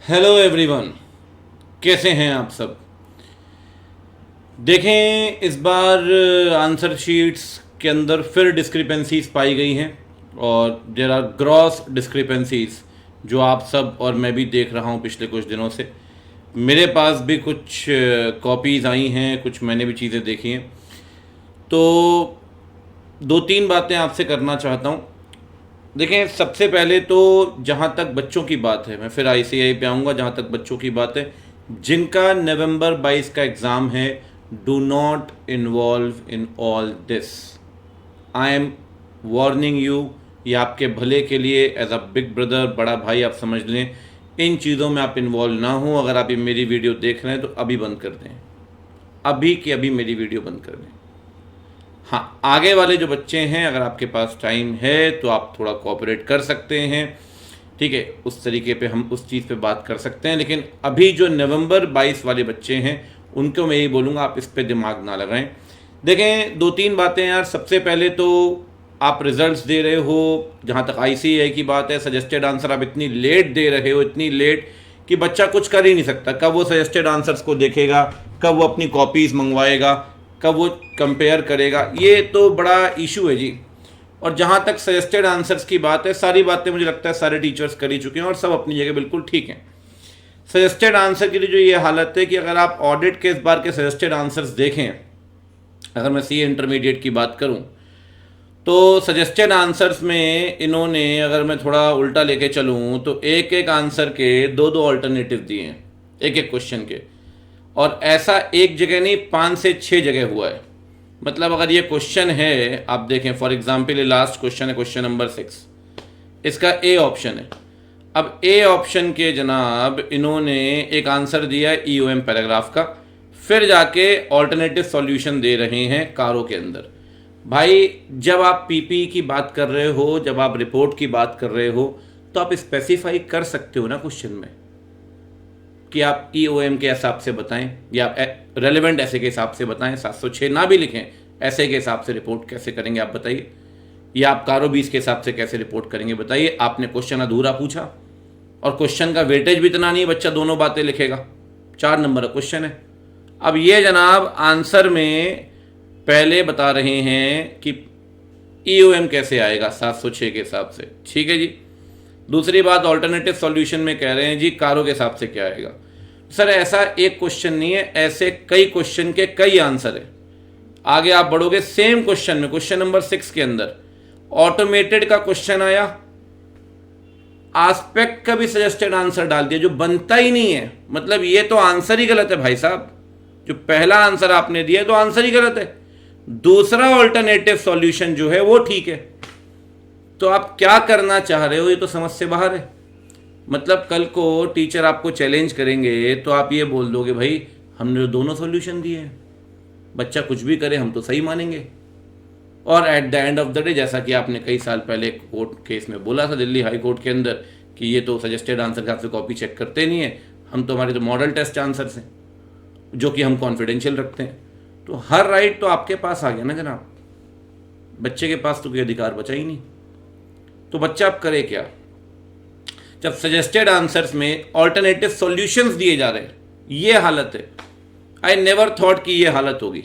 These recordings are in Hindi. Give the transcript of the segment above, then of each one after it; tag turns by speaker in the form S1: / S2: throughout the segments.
S1: हेलो एवरीवन, कैसे हैं आप सब। देखें, इस बार आंसर शीट्स के अंदर फिर डिस्क्रिपेंसीज पाई गई हैं और देर आर ग्रॉस डिस्क्रिपेंसीज जो आप सब और मैं भी देख रहा हूं पिछले कुछ दिनों से। मेरे पास भी कुछ कॉपीज़ आई हैं, कुछ मैंने भी चीज़ें देखी हैं। तो दो तीन बातें आपसे करना चाहता हूं। देखें, सबसे पहले तो जहाँ तक बच्चों की बात है, मैं फिर आईसीआई पे आऊँगा। जहाँ तक बच्चों की बात है, जिनका नवंबर 22 का एग्ज़ाम है, do not involve in all this. I am warning you. ये आपके भले के लिए, एज अ बिग ब्रदर, बड़ा भाई आप समझ लें, इन चीज़ों में आप इन्वॉल्व ना हो। अगर आप ये मेरी वीडियो देख रहे हैं तो अभी बंद कर दें, अभी की अभी मेरी वीडियो बंद कर दें। हाँ, आगे वाले जो बच्चे हैं, अगर आपके पास टाइम है तो आप थोड़ा कोऑपरेट कर सकते हैं, ठीक है, उस तरीके पे हम उस चीज़ पे बात कर सकते हैं। लेकिन अभी जो नवंबर 22 वाले बच्चे हैं, उनको मैं यही बोलूँगा, आप इस पे दिमाग ना लगाएं। देखें, दो तीन बातें यार। सबसे पहले तो आप रिजल्ट्स दे रहे हो, जहाँ तक आईसीएआई की बात है, सजेस्टेड आंसर आप इतनी लेट दे रहे हो, इतनी लेट कि बच्चा कुछ कर ही नहीं सकता। कब वो सजेस्टेड आंसर्स को देखेगा, कब वो अपनी कॉपीज़ मंगवाएगा, कब वो कंपेयर करेगा, ये तो बड़ा इशू है जी। और जहाँ तक सजेस्टेड आंसर्स की बात है, सारी बातें मुझे लगता है सारे टीचर्स कर ही चुके हैं और सब अपनी जगह बिल्कुल ठीक हैं। सजेस्टेड आंसर के लिए जो ये हालत है कि अगर आप ऑडिट के इस बार के सजेस्टेड आंसर्स देखें, अगर मैं सी इंटरमीडिएट की बात करूं, तो सजेस्टेड आंसर्स में इन्होंने, अगर मैं थोड़ा उल्टा लेके चलूं, तो एक एक आंसर के दो दो ऑल्टरनेटिव दिए हैं, एक एक क्वेश्चन के। और ऐसा एक जगह नहीं, 5 से 6 जगह हुआ है। मतलब अगर ये क्वेश्चन है, आप देखें फॉर एग्जांपल, ये लास्ट क्वेश्चन है, क्वेश्चन नंबर 6, इसका ए ऑप्शन है। अब ए ऑप्शन के जनाब इन्होंने एक आंसर दिया है ईओएम पैराग्राफ का, फिर जाके ऑल्टरनेटिव सॉल्यूशन दे रहे हैं कारो के अंदर। भाई, जब आप पीपी की बात कर रहे हो, जब आप रिपोर्ट की बात कर रहे हो, तो आप स्पेसिफाई कर सकते हो ना क्वेश्चन में कि आप ईओएम के हिसाब से बताएं या रेलेवेंट ऐसे के हिसाब से बताएं। 706 ना भी लिखें, ऐसे के हिसाब से रिपोर्ट कैसे करेंगे आप बताइए, या आप कारो 20 के हिसाब से कैसे रिपोर्ट करेंगे बताइए। आपने क्वेश्चन अधूरा पूछा और क्वेश्चन का वेटेज भी इतना नहीं, बच्चा दोनों बातें लिखेगा। 4 नंबर का क्वेश्चन है। अब ये जनाब आंसर में पहले बता रहे हैं कि ईओएम कैसे आएगा 706 के हिसाब से, ठीक है जी। दूसरी बात, ऑल्टरनेटिव सॉल्यूशन में कह रहे हैं जी कारो के हिसाब से क्या आएगा। सर, ऐसा एक क्वेश्चन नहीं है, ऐसे कई क्वेश्चन के कई आंसर है। आगे आप बढ़ोगे, सेम क्वेश्चन में, क्वेश्चन नंबर 6 के अंदर ऑटोमेटेड का क्वेश्चन आया, आस्पेक्ट का भी सजेस्टेड आंसर डाल दिया जो बनता ही नहीं है। मतलब ये तो आंसर ही गलत है भाई साहब। जो पहला आंसर आपने दिया तो आंसर ही गलत है, दूसरा ऑल्टरनेटिव सॉल्यूशन जो है वो ठीक है। तो आप क्या करना चाह रहे हो, ये तो समझ से बाहर है। मतलब कल को टीचर आपको चैलेंज करेंगे तो आप ये बोल दोगे, भाई हमने जो दोनों सॉल्यूशन दिए हैं, बच्चा कुछ भी करे हम तो सही मानेंगे। और at the end of the day, जैसा कि आपने कई साल पहले कोर्ट केस में बोला था दिल्ली हाई कोर्ट के अंदर, कि ये तो सजेस्टेड आंसर के आपसे कॉपी चेक करते नहीं है, हम तो, हमारे तो मॉडल टेस्ट आंसर्स हैं जो कि हम कॉन्फिडेंशियल रखते हैं। तो हर राइट तो आपके पास आ गया ना जनाब, बच्चे के पास तो कोई अधिकार बचा ही नहीं। तो बच्चा अब करे क्या, जब सजेस्टेड आंसर्स में ऑल्टरनेटिव सॉल्यूशंस दिए जा रहे हैं, ये हालत है। आई नेवर थॉट कि ये हालत होगी।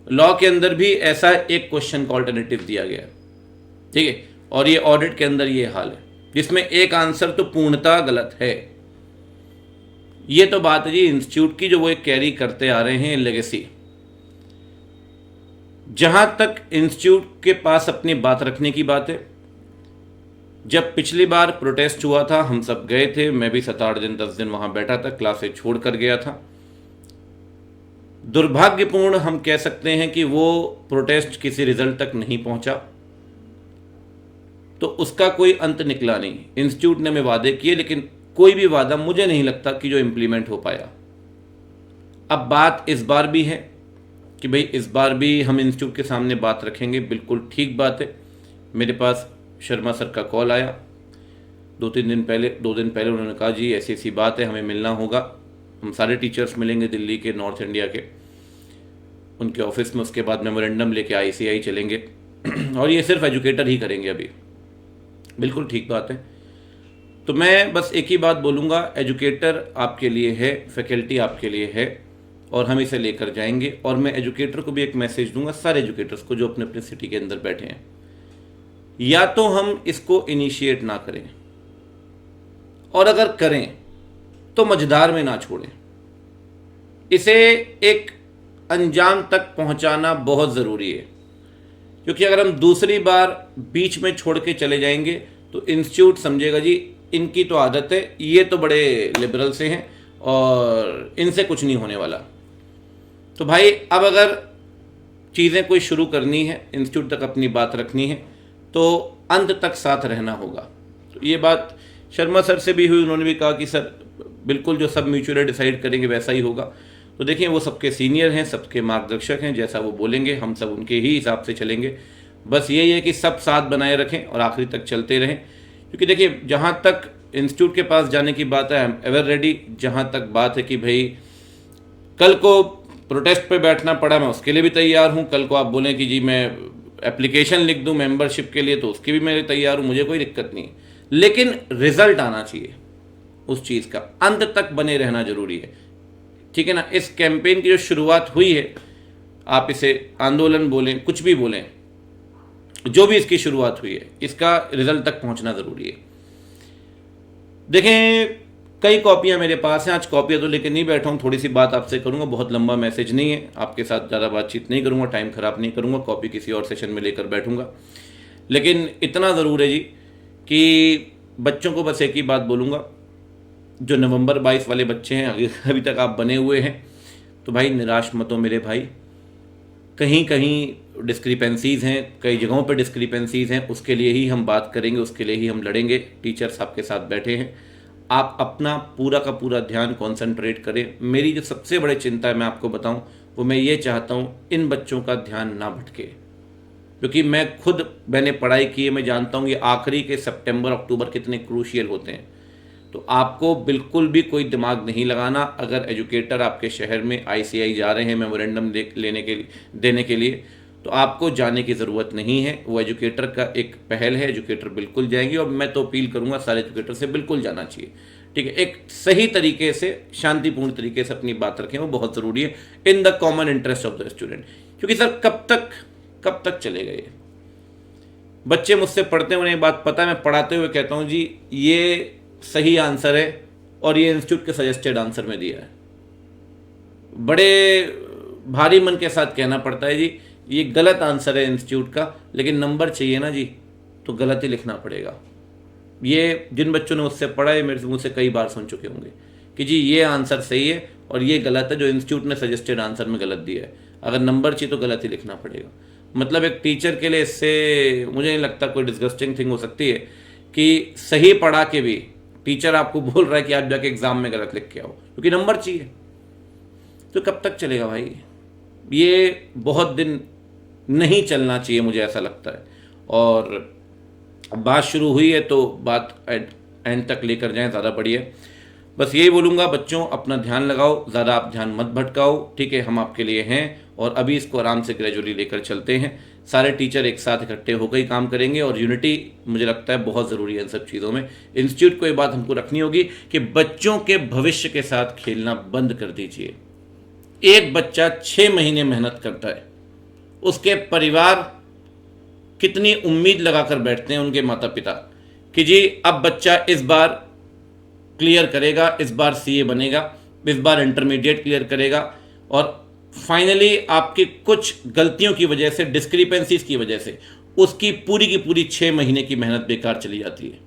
S1: लॉ के अंदर भी ऐसा एक क्वेश्चन का ऑल्टरनेटिव दिया गया है, ठीक है, और ये ऑडिट के अंदर ये हाल है, जिसमें एक आंसर तो पूर्णतः गलत है। ये तो बात है जी इंस्टीट्यूट की, जो वो एक कैरी करते आ रहे हैं लेगेसी। जहां तक इंस्टीट्यूट के पास अपनी बात रखने की बात है, जब पिछली बार प्रोटेस्ट हुआ था, हम सब गए थे, मैं भी 7-8 दिन 10 दिन वहां बैठा था, क्लासेज छोड़ कर गया था। दुर्भाग्यपूर्ण हम कह सकते हैं कि वो प्रोटेस्ट किसी रिजल्ट तक नहीं पहुंचा, तो उसका कोई अंत निकला नहीं। इंस्टीट्यूट ने हमें वादे किए, लेकिन कोई भी वादा मुझे नहीं लगता कि जो इम्प्लीमेंट हो पाया। अब बात इस बार भी है कि भाई इस बार भी हम इंस्टीट्यूट के सामने बात रखेंगे, बिल्कुल ठीक बात है। मेरे पास शर्मा सर का कॉल आया 2 दिन पहले उन्होंने कहा जी ऐसी ऐसी बात है, हमें मिलना होगा। हम सारे टीचर्स मिलेंगे दिल्ली के, नॉर्थ इंडिया के, उनके ऑफिस में। उसके बाद मेमोरेंडम लेके आईसीआई चलेंगे और ये सिर्फ एजुकेटर ही करेंगे अभी। बिल्कुल ठीक बात है। तो मैं बस एक ही बात बोलूँगा, एजुकेटर आपके लिए है, फैकल्टी आपके लिए है और हम इसे लेकर जाएंगे। और मैं एजुकेटर को भी एक मैसेज दूंगा, सारे एजुकेटर्स को जो अपने अपने सिटी के अंदर बैठे हैं, या तो हम इसको इनिशिएट ना करें और अगर करें तो मझधार में ना छोड़ें। इसे एक अंजाम तक पहुंचाना बहुत ज़रूरी है, क्योंकि अगर हम दूसरी बार बीच में छोड़ के चले जाएंगे तो इंस्टीट्यूट समझेगा जी इनकी तो आदत है, ये तो बड़े लिबरल से हैं और इनसे कुछ नहीं होने वाला। तो भाई अब अगर चीज़ें कोई शुरू करनी है, इंस्टीट्यूट तक अपनी बात रखनी है, तो अंत तक साथ रहना होगा। तो ये बात शर्मा सर से भी हुई, उन्होंने भी कहा कि सर बिल्कुल जो सब म्यूचुअली डिसाइड करेंगे वैसा ही होगा। तो देखिए वो सबके सीनियर हैं, सबके मार्गदर्शक हैं, जैसा वो बोलेंगे हम सब उनके ही हिसाब से चलेंगे। बस यही है कि सब साथ बनाए रखें और आखिरी तक चलते रहें, क्योंकि देखिए जहाँ तक इंस्टीट्यूट के पास जाने की बात है, आई एम एवर रेडी। जहाँ तक बात है कि भाई कल को प्रोटेस्ट पे बैठना पड़ा, मैं उसके लिए भी तैयार हूँ। कल को आप बोलें कि जी मैं एप्लीकेशन लिख दूँ मेंबरशिप के लिए, तो उसकी भी मैं तैयार हूँ, मुझे कोई दिक्कत नहीं है। लेकिन रिजल्ट आना चाहिए उस चीज़ का, अंत तक बने रहना जरूरी है, ठीक है ना। इस कैंपेन की जो शुरुआत हुई है, आप इसे आंदोलन बोलें, कुछ भी बोलें, जो भी इसकी शुरुआत हुई है, इसका रिजल्ट तक पहुंचना ज़रूरी है। देखें कई कॉपियां मेरे पास हैं, आज कॉपियां तो लेकर नहीं बैठा हूँ, थोड़ी सी बात आपसे करूँगा, बहुत लंबा मैसेज नहीं है, आपके साथ ज़्यादा बातचीत नहीं करूँगा, टाइम ख़राब नहीं करूँगा, कॉपी किसी और सेशन में लेकर बैठूँगा। लेकिन इतना ज़रूर है जी कि बच्चों को बस एक ही बात बोलूँगा, जो नवंबर 22 वाले बच्चे हैं, अभी तक आप बने हुए हैं, तो भाई निराश मत हो मेरे भाई। कहीं कहीं डिस्क्रिपेंसीज़ हैं, कई जगहों पर डिस्क्रिपेंसीज़ हैं, उसके लिए ही हम बात करेंगे, उसके लिए ही हम लड़ेंगे। टीचर्स आपके साथ बैठे हैं, आप अपना पूरा का पूरा ध्यान कॉन्सेंट्रेट करें। मेरी जो सबसे बड़ी चिंता है मैं आपको बताऊं, वो मैं ये चाहता हूं इन बच्चों का ध्यान ना भटके, क्योंकि मैंने पढ़ाई की है, मैं जानता हूं ये आखिरी के सितंबर अक्टूबर कितने क्रूशियल होते हैं। तो आपको बिल्कुल भी कोई दिमाग नहीं लगाना। अगर एजुकेटर आपके शहर में आईसीआई जा रहे हैं मेमोरेंडम देने के लिए, तो आपको जाने की ज़रूरत नहीं है, वो एजुकेटर का एक पहल है, एजुकेटर बिल्कुल जाएंगे। और मैं तो अपील करूंगा सारे एजुकेटर से बिल्कुल जाना चाहिए, ठीक है। एक सही तरीके से, शांतिपूर्ण तरीके से अपनी बात रखें, वो बहुत ज़रूरी है, in the common interest of the student. क्योंकि सर कब तक चलेगा ये? बच्चे मुझसे पढ़ते हैं, उन्हें ये बात पता है, मैं पढ़ाते हुए कहता हूँ जी ये सही आंसर है और ये इंस्टीट्यूट के सजेस्टेड आंसर में दिया है। बड़े भारी मन के साथ कहना पड़ता है जी ये गलत आंसर है इंस्टीट्यूट का, लेकिन नंबर चाहिए ना जी, तो गलत ही लिखना पड़ेगा। ये जिन बच्चों ने उससे पढ़ा है मेरे मुझसे कई बार सुन चुके होंगे कि जी ये आंसर सही है और ये गलत है, जो इंस्टीट्यूट ने सजेस्टेड आंसर में गलत दिया है। अगर नंबर चाहिए तो गलत ही लिखना पड़ेगा। मतलब एक टीचर के लिए इससे मुझे नहीं लगता कोई डिस्गस्टिंग थिंग हो सकती है कि सही पढ़ा के भी टीचर आपको बोल रहा है कि आप जाके एग्जाम में गलत लिख के आओ, क्योंकि नंबर चाहिए। तो कब तक चलेगा भाई? ये बहुत दिन नहीं चलना चाहिए, मुझे ऐसा लगता है। और बात शुरू हुई है तो बात एंड तक लेकर जाएं, ज़्यादा बढ़िया। बस यही बोलूँगा, बच्चों अपना ध्यान लगाओ, ज़्यादा आप ध्यान मत भटकाओ, ठीक है। हम आपके लिए हैं और अभी इसको आराम से ग्रेजुअली लेकर चलते हैं। सारे टीचर एक साथ इकट्ठे होकर ही काम करेंगे और यूनिटी मुझे लगता है बहुत ज़रूरी है इन सब चीज़ों में। इंस्टीट्यूट को ये बात हमको रखनी होगी कि बच्चों के भविष्य के साथ खेलना बंद कर दीजिए। एक बच्चा 6 महीने मेहनत करता है, उसके परिवार कितनी उम्मीद लगाकर बैठते हैं उनके माता पिता कि जी अब बच्चा इस बार क्लियर करेगा, इस बार सीए बनेगा, इस बार इंटरमीडिएट क्लियर करेगा, और फाइनली आपकी कुछ गलतियों की वजह से, डिस्क्रिपेंसीज की वजह से उसकी पूरी की पूरी 6 महीने की मेहनत बेकार चली जाती है।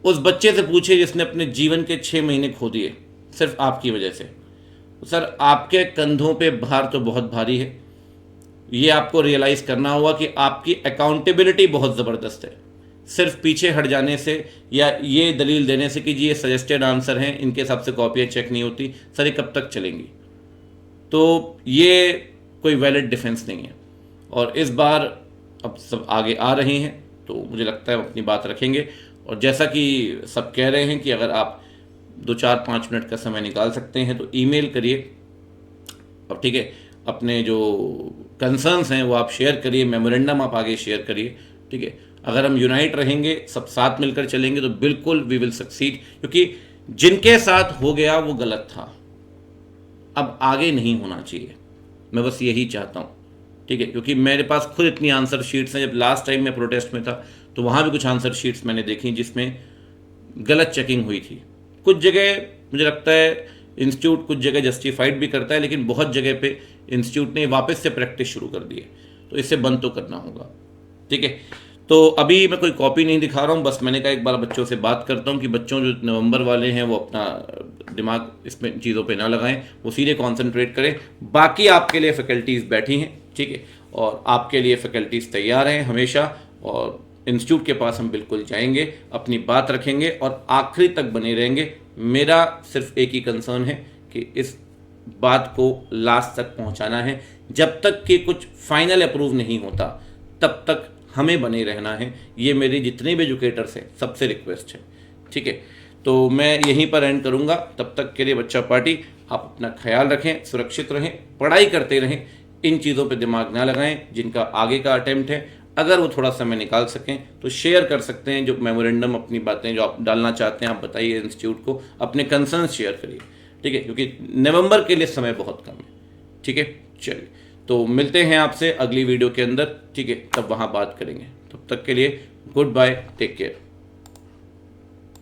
S1: उस बच्चे से पूछिए जिसने अपने जीवन के 6 महीने खो दिए सिर्फ आपकी वजह से। तो सर आपके कंधों पे भार तो बहुत भारी है, ये आपको रियलाइज़ करना होगा कि आपकी अकाउंटेबिलिटी बहुत ज़बरदस्त है। सिर्फ पीछे हट जाने से या ये दलील देने से कि जी ये सजेस्टेड आंसर हैं, इनके हिसाब से कॉपियाँ चेक नहीं होती, सर ये कब तक चलेंगी? तो ये कोई वैलिड डिफेंस नहीं है। और इस बार अब सब आगे आ रहे हैं तो मुझे लगता है अपनी बात रखेंगे। और जैसा कि सब कह रहे हैं कि अगर आप 2-4-5 मिनट का समय निकाल सकते हैं तो ईमेल करिए, और ठीक है अपने जो कंसर्न्स हैं वो आप शेयर करिए, मेमोरेंडम आप आगे शेयर करिए, ठीक है। अगर हम यूनाइट रहेंगे, सब साथ मिलकर चलेंगे तो बिल्कुल वी विल सक्सीड, क्योंकि जिनके साथ हो गया वो गलत था, अब आगे नहीं होना चाहिए। मैं बस यही चाहता हूँ, ठीक है, क्योंकि मेरे पास खुद इतनी आंसर शीट्स हैं। जब लास्ट टाइम मैं प्रोटेस्ट में था तो वहाँ भी कुछ आंसर शीट्स मैंने देखी जिसमें गलत चेकिंग हुई थी। कुछ जगह मुझे लगता है इंस्टीट्यूट कुछ जगह जस्टिफाइड भी करता है, लेकिन बहुत जगह पे इंस्टीट्यूट ने वापस से प्रैक्टिस शुरू कर दी है, तो इसे बंद तो करना होगा, ठीक है। तो अभी मैं कोई कॉपी नहीं दिखा रहा हूँ, बस मैंने कहा एक बार बच्चों से बात करता हूँ कि बच्चों जो नवंबर वाले हैं वो अपना दिमाग इसमें चीज़ों पे ना लगाएं, वो सीधे कंसंट्रेट करें। बाकी आपके लिए फैकल्टीज़ बैठी हैं, ठीक है, और आपके लिए फैकल्टीज़ तैयार हैं हमेशा, और इंस्टीट्यूट के पास हम बिल्कुल जाएंगे, अपनी बात रखेंगे और आखिरी तक बने रहेंगे। मेरा सिर्फ एक ही कंसर्न है कि इस बात को लास्ट तक पहुंचाना है। जब तक कि कुछ फाइनल अप्रूव नहीं होता तब तक हमें बने रहना है। ये मेरे जितने भी एजुकेटर्स हैं सबसे रिक्वेस्ट है, ठीक है। तो मैं यहीं पर एंड करूँगा। तब तक के लिए बच्चा पार्टी, आप अपना ख्याल रखें, सुरक्षित रहें, पढ़ाई करते रहें, इन चीज़ों पे दिमाग ना लगाएं जिनका आगे का अटेम्प्ट है। अगर वो थोड़ा समय निकाल सकें तो शेयर कर सकते हैं जो मेमोरेंडम, अपनी बातें जो आप डालना चाहते हैं आप बताइए इंस्टीट्यूट को, अपने कंसर्न शेयर करिए, ठीक है, क्योंकि नवंबर के लिए समय बहुत कम है, ठीक है। चलिए, तो मिलते हैं आपसे अगली वीडियो के अंदर, ठीक है, तब वहाँ बात करेंगे। तब तक के लिए गुड बाय, टेक केयर।